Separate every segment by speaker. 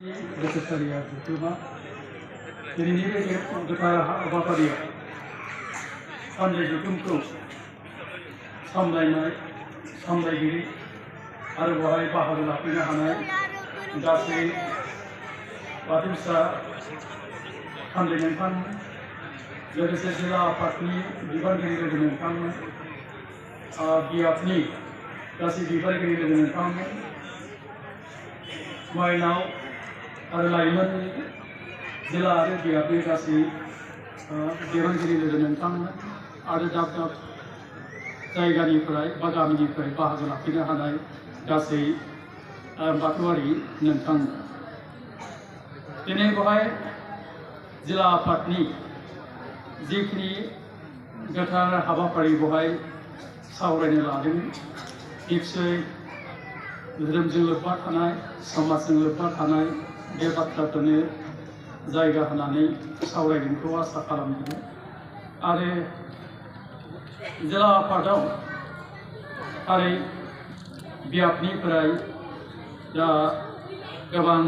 Speaker 1: बोसोरसालिया जोबोबा दिनैनि बे गोथार हाबाफारियाव साननै जथुमखौ सामलायनाय सामलायगिरि आरो बेवहाय बाहागो लाफैनो हानाय गासै बाथौसा थान्दै नोंथांमोन लोगोसे जिल्ला आफादनि बिबानगिरि लोगो नोंथांमोन बिआफनि गासै बिबानगिरि लोगो नोंथांमोन माइनाव आरो लाइमोन जिल्ला आरो बिआफनि गासै बिबानगिरि लोगो नोंथांमोन आरो दाब दाब जायगानिफ्राय बा गामिनिफ्राय बाहागो लाफैनो हानाय गासै बाथौआरि नोंथांमोन दिनै बेवहाय जिल्ला आफादनि जिखिनि गोथार हाबाफारि बेवहाय सावरायनो लादों निश्चय धोरोमजों लोब्बा थानाय समाजजों लोब्बा थानाय बे बाथ्राखौनो जायगा होनानै सावरायगोनखौ आसा खालामदों आरो जिल्ला आफादाव थारै बिआफनिफ्राय दा गोबां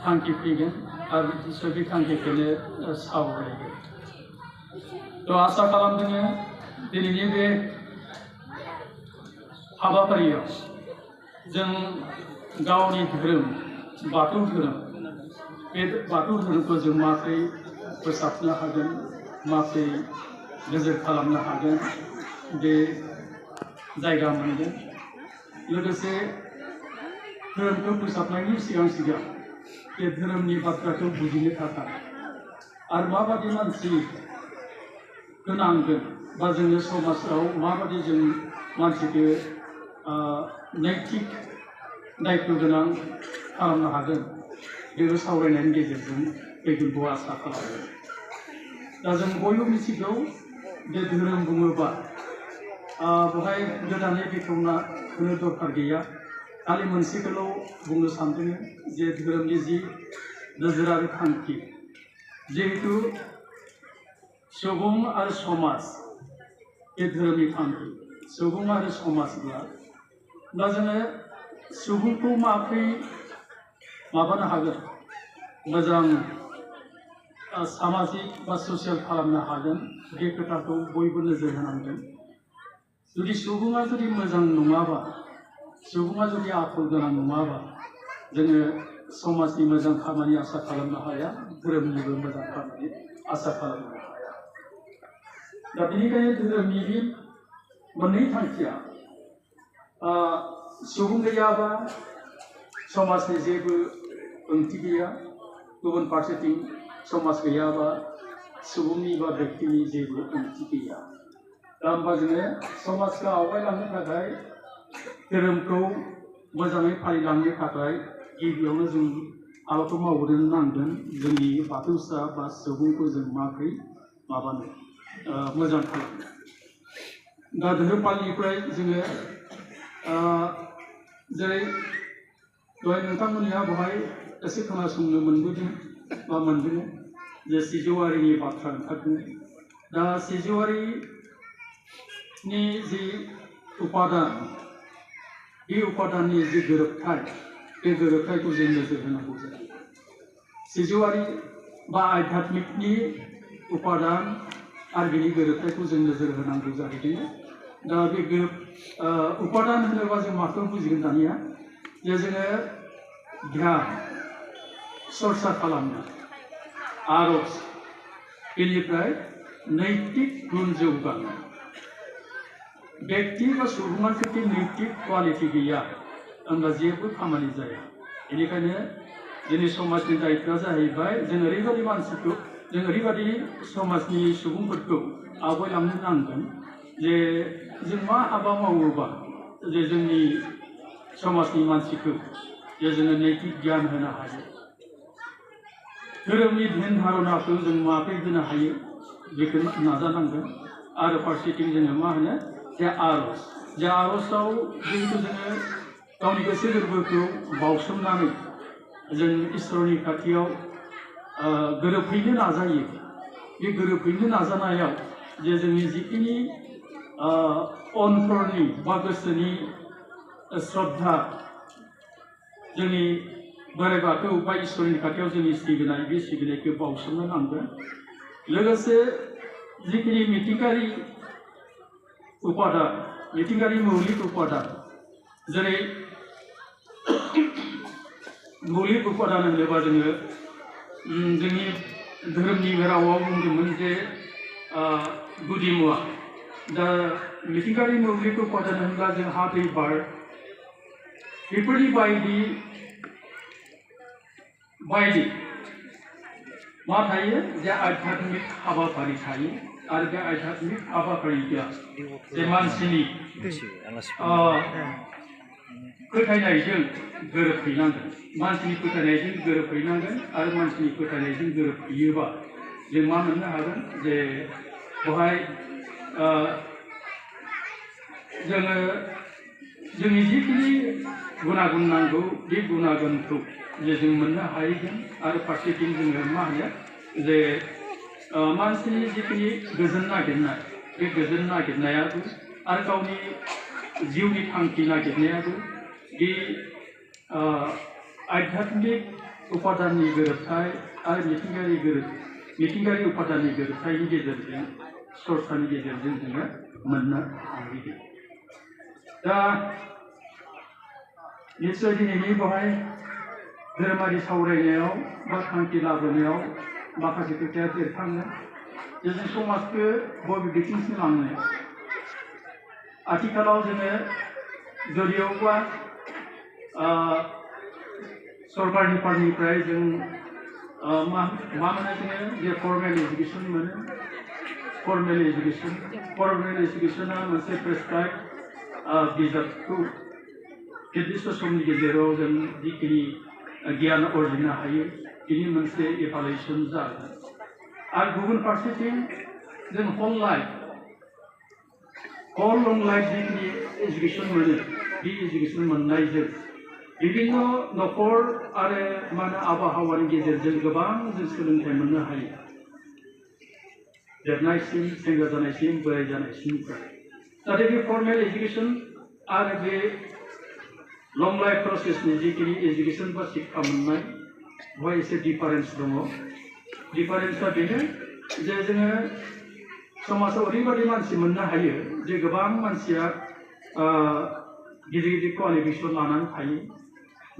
Speaker 1: थांखि फैगोन आरो निश्चय बे थांखिखौनो सावरायगोन थ' आसा खालामदों दिनैनि बे हाबाफारियाव जों गावनि धोरोम बाथौ धोरोम बे बाथौ धोरोमखौ जों माबोरै फोसाबनो हागोन माबोरै नोजोर खालामनो हागोन बे जायगा मोनगोन लोगोसे धोरोमखौ फोसाबनायनि सिगां सिगां बे धोरोमनि बाथ्राखौ बुजिनो थाखाय आरो माबादि मानसिखौ नांगोन बा जोंनि समाजाव माबादि जों मानसिखौ नैतिक दायित्व गोनां खालामनो हागोन बेखौ सावरायनायनि गेजेरजों फैगोनखौ आसा खालामो दा जों बयबो मिथिगौ बे धोरोम बुङोबा बेवहाय गोदानै बेखेवना होनो दरकार गैया खालि मोनसेखौल' बुंनो सानदों जे धोरोमनि जि नोजोर आरो थांखि जिहेतु सुबुं आरो समाज बे धोरोमनि थांखि सुबुं आरो समाजब्ला दा जोङो सुबुंखौ माबोरै माबानो हागोन मोजां सामाजिक बा ससियेल खालामनो हागोन बे खोथाखौ बयबो नोजोर होनांगोन जुदि सुबुङा जुदि मोजां नङाबा सुबुङा जुदि आखल गोनां नङाबा जोङो समाजनि मोजां खामानि आसा खालामनो हाया धोरोमनिबो मोजां खामानि आसा खालामनो हाया दा बेनिखायनो धोरोमनि बे मोननै थांखिया सुबुं गैयाबा समाजनि जेबो ओंथि गैया गुबुन फारसेथिं समाज गैयाबा सुबुंनि बा व्यक्तिनि जेबो ओंथि गैया दा होमबा जोङो समाजखौ आवगायलांनो थाखाय धोरोमखौ मोजाङै फालिलांनो थाखाय गिबियावनो जों हाबाखौ मावग्रोनो नांगोन जोंनि बाथौसा बा सुबुंखौ जों माबोरै माबानो मोजां खालामनो दा धोरोमपालनिफ्राय जोङो जेरै दहाय नोंथांमोनहा बेवहाय एसे खोनासंनो मोनबोदों बा मोनबोदों जे सिजौआरिनि बाथ्रा ओंखारदों दा सिजौआरिनि जि उपादान बे उपादाननि जि गोरोबथाय बे गोरोबथायखौ जों नोजोर होनांगौ जायो सिजौआरि बा आध्यात्मिकनि उपादान आरो बिनि गोरोबथायखौ जों नोजोर होनांगौ जाहैदों दा बे उपादान होनोबा जों माखौ बुजिगोन दानिया जे जोङो ध्यान सरसा खालामनाय आरज बेनिफ्राय नैतिक गुन जौगानाय व्यक्ति बा सुबुङा जुदि नैतिक क्वालिटि गैया होनबा जेबो खामानि जाया बेनिखायनो जोंनि समाजनि दायित्वआ जाहैबाय जों ओरैबायदि मानसिखौ जों ओरैबायदि समाजनि सुबुंफोरखौ आवगायलांनो नांगोन जे जों मा हाबा मावोबा जे जोंनि समाजनि मानसिखौ जे जोङो नैतिक गियान होनो हायो धोरोमनि ध्यान धारणाखौ जों माबोरै होनो हायो बेखौ नाजानांगोन आरो फारसेथिं जोङो मा होनो जे आरजआव जिहेतु जोङो गावनि गोसो गोरबोखौ बाउसोमनानै जों इसोरनि खाथियाव गोरोबहैनो नाजायो बे गोरोबहैनो नाजानायाव जे जोंनि जिखिनि अन्तरनि बा गोसोनि श्रद्धा जोंनि बोराइ बाथौ बा इसोरनि खाथियाव जोंनि सिबिनाय बे सिबिनायखौ बावसोमनो नांगोन लोगोसे जिखिनि मिथिंगायारि उपादान मिथिंगायारि मौलिक उपादान जेरै मौलिक उपादान होनोबा जोङो जोंनि धोरोमनि रावाव बुंदोंमोन जे गुदि मुवा दा मिथिंगायारि मौलिक उपादान होनब्ला जों हा दै बार बेफोरनि बायदि मा थायो जे आध्यात्मिक हाबाफारि थायो आरो बे आध्यात्मिक हाबाफारिया जे मानसिनि फोथायनायजों गोरोबहैनांगोन मानसिनि फोथायनायजों गोरोबहैनांगोन आरो मानसिनि फोथायनायजों गोरोबहैयोबा जों मा मोननो हागोन जे बेवहाय जोङो जोंनि जिखिनि गुनागुन नांगौ बे गुनागुनखौ जे जों मोननो हाहैगोन आरो फारसेथिं जोङो मा होनो जे मानसिनि जिखिनि गोजोन नागिरनाय बे गोजोन नागिरनायाबो आरो गावनि जिउनि थांखि नागिरनायाबो बे आध्यात्मिक उपादाननि गोरोबथाय आरो मिथिंगायारि उपादाननि गोरोबथायनि गेजेरजों सरखारनि गेजेरजों जोङो मोननो हाहैगोन दा निश्चय दिनैनि बेवहाय धोरोमारि सावरायनायाव बा थांखि लाबोनायाव माखासे खोथाया बेरखाङो जे जों समाजखौ बबे बिथिंसिम लांनो आथिखालाव जोङो जदियावबा सरकारनि फारनिफ्राय जों मा मोनो जोङो जे फर्मेल एजुकेसन मोनो फर्मेल एजुकेसना मोनसे प्रेसक्राइब बिजाबखौ निर्दिष्ट समनि गेजेराव जों जिखिनि गियान अर्जिनो हायो बिनि मोनसे इभालुएसन जागोन आरो गुबुन फारसेथिं जों हल लं लाइफ जिखिनि एजुकेसन मोनो बे एजुकेसन मोननायजों बिभिन्न न'खर आरो मा होनो आबहावानि गेजेरजों गोबां जों सोलोंथाइ मोननो हायो देरनायसिम सेंग्रा जानायसिम बोराइ जानायसिमनिफ्राय नाथाय बे फर्मेल एजुकेसन आरो बे लं लाइफ प्रसेसनि जिखिनि एजुकेसन बा शिक्षा मोननाय बेवहाय एसे डिफारेन्स दङ डिफारेन्सआ बेनो जे जोङो समाजाव ओरैबायदि मानसि मोननो हायो जे गोबां मानसिया गिदिर गिदिर क्वालिफिकेसन लानानै थायो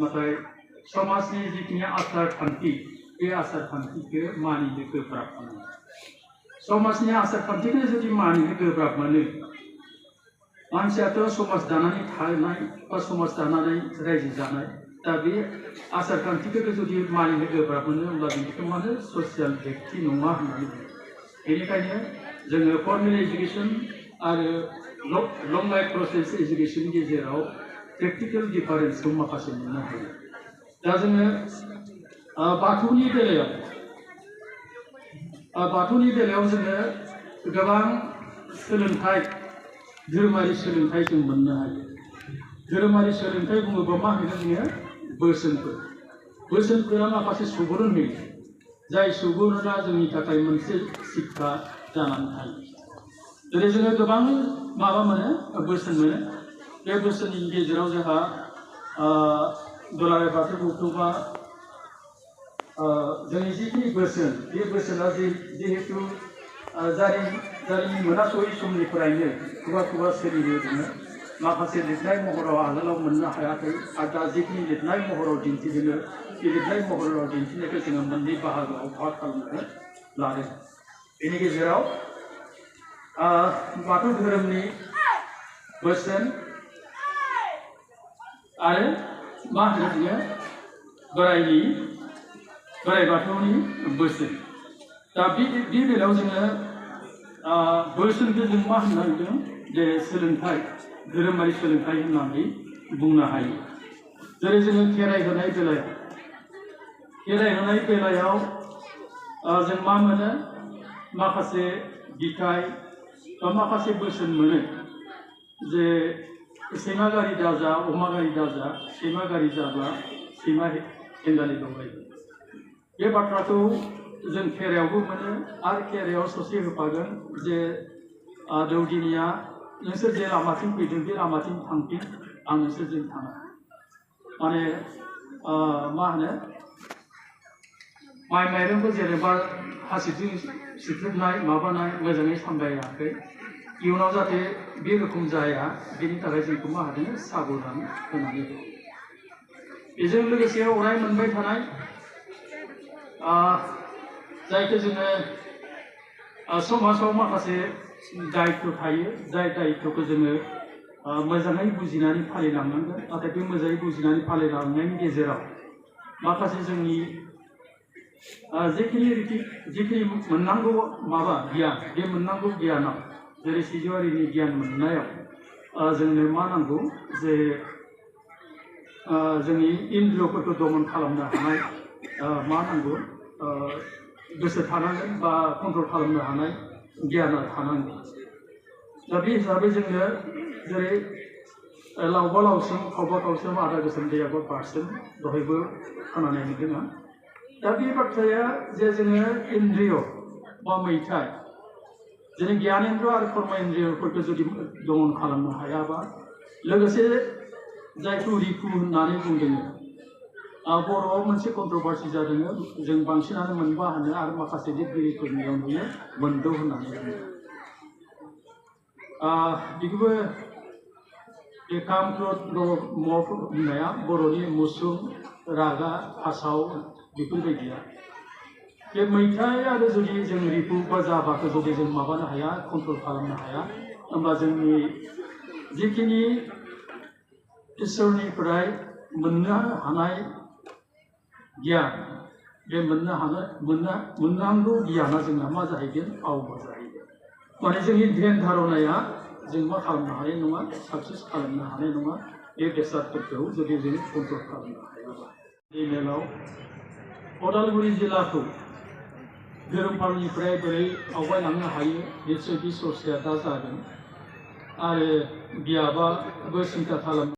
Speaker 1: नाथाय समाजनि जिखिनि आसार खान्थि बे आसार खान्थिखौ मानिनो गोब्राब मोनो समाजनि आसार खान्थिखौ जुदि मानिनो गोब्राब मोनो मानसियाथ' समाज दानानै थानाय बा समाज दानानै रायजो जानाय दा बे आसार खान्थिखौ जुदि मानिनो गोब्राब मोनो होमब्ला जों बेखौ मा होनो ससियेल व्यक्ति नङा होननानै बुङो बेनिखायनो जोङो फर्मेल एजुकेसन आरो लं लाइफ प्रसेस एजुकेसननि गेजेराव प्रेक्टिकेल डिफारेन्सखौ माखासे मोननो हायो दा जोङो बाथौनि बेलायाव जोङो गोबां सोलोंथाइ धोरोमारि सोलोंथाइ जों मोननो हायो धोरोमारि सोलोंथाइ बुङोबा मा होनो जोङो बोसोनफोरा माखासे सुबुरुन होयो जाय सुबुरुना जोंनि थाखाय मोनसे शिक्षा जानानै थायो जेरै जोङो गोबां माबा मोनो बोसोन मोनो बे बोसोननि गेजेराव जोंहा दुलाराय बाथौ गौथुमा जोंनि जिखिनि बोसोन बे बोसोना जिहेतु जारिमिन मोनासयै समनिफ्रायनो खुगा सोलिबोदों माखासे लिरनाय महराव आगोलाव मोननो हायाखै आरो दा जिखिनि लिरनाय महराव दिन्थिदों बे लिरनाय महराव दिन्थिनायखौ जोङो मोननै बाहागोआव भाग खालामनो लादों बेनि गेजेराव बाथौ धोरोमनि बोसोन आरो मा होनो जोङो बोराइ बाथौनि बोसोन दा बे बेलायाव जोङो बोसोनखौ जों मा होननांगोन जे सोलोंथाइ धोरोमारि सोलोंथाइ होननानै बुंनो हायो जेरै जोङो खेराइ होनाय बेलायाव जों मा मोनो माखासे बिथाइ बा माखासे बोसोन मोनो जे सैमा गारि दाजा अमा गारि दाजा सैमा गारि जाब्ला सैमा हेंगानि दंलायो बे बाथ्राखौ जों खेराइयावबो मोनो आरो खेराइयाव ससे होफागोन जे दौदिनिया नोंसोर जे लामाथिं फैदों बे लामाथिं थांफिन आं नोंसोरजों थाङा माने मा होनो माइ माइरंखौ जेनेबा हासिबजों सिथ्रोबनाय माबानाय मोजाङै सामलायाखै इयुनाव जाहाथे बे रोखोम जाया बेनि थाखाय जोंखौ मा होदों साबधान होनानै दं बेजों लोगोसे अराय मोनबाय थानाय जायखौ जोङो समाजाव माखासे दायित्व थायो जाय दायित्वखौ जोङो मोजाङै बुजिनानै फालिलांनांगोन नाथाय बे मोजाङै बुजिनानै फालिलांनायनि गेजेराव माखासे जोंनि जिखिनि मोननांगौ माबा गियान बे मोननांगौ गियानाव जेरै सिजौआरिनि गियान मोननायाव जोंनो मा नांगौ जे जोंनि इन्द्रियफोरखौ दमन खालामनो हानाय मा नांगौ गोसो थानांगोन बा कन्ट्रल खालामनो हानाय गियाना थानांगोन दा बे हिसाबै जोंनो जेरै लावबा लावसोम खावबा खावसोम आदा गोसोम दैयाबो बारसोम दहायबो खोनानाय मोनदों आं दा बे बाथ्राया जे जोङो इन्द्रिय बा मैथाइ जोंनि गियानेन्द्र आरो कर्मेन्द्रियफोरखौ जुदि दमन खालामनो हायाबा लोगोसे जायखौ रिपु होननानै बुंदों बर'आव मोनसे कन्ट्रभार्सि जादों जों बांसिनानो मोनबा होनो आरो माखासे लिरगिरिफोरनियाव नुयो मोनद' होननानै बुङो बेखौबो बे काम क्रोध मोह होननाया बर'नि मुसुं रागा फासाव बेफोरबायदिया बे मैथाइ आरो जुदि जों रिपु बा जाबाखौ जुदि जों माबानो हाया कन्ट्रल खालामनो हाया होमबा जोंनि जिखिनि इसोरनिफ्राय मोननो हानाय गियान बे मोननांगौ गियाना जोंना मा जाहैगोन आवमा जाहैगोन माने जोंनि ध्यान धारणाया जों मा खालामनो हानाय नङा साक्सेस खालामनो हानाय नङा बे बेसादफोरखौ जुदि जों कन्ट्रल खालामनो हायाबा इमेलाव उदालगुरि जिल्लाखौ धोरोमफालनिफ्राय बोरै आवगायलांनो हायो निश्चय बे चर्चाया दा जागोन आरो बियाबाबो सिन्था खालाम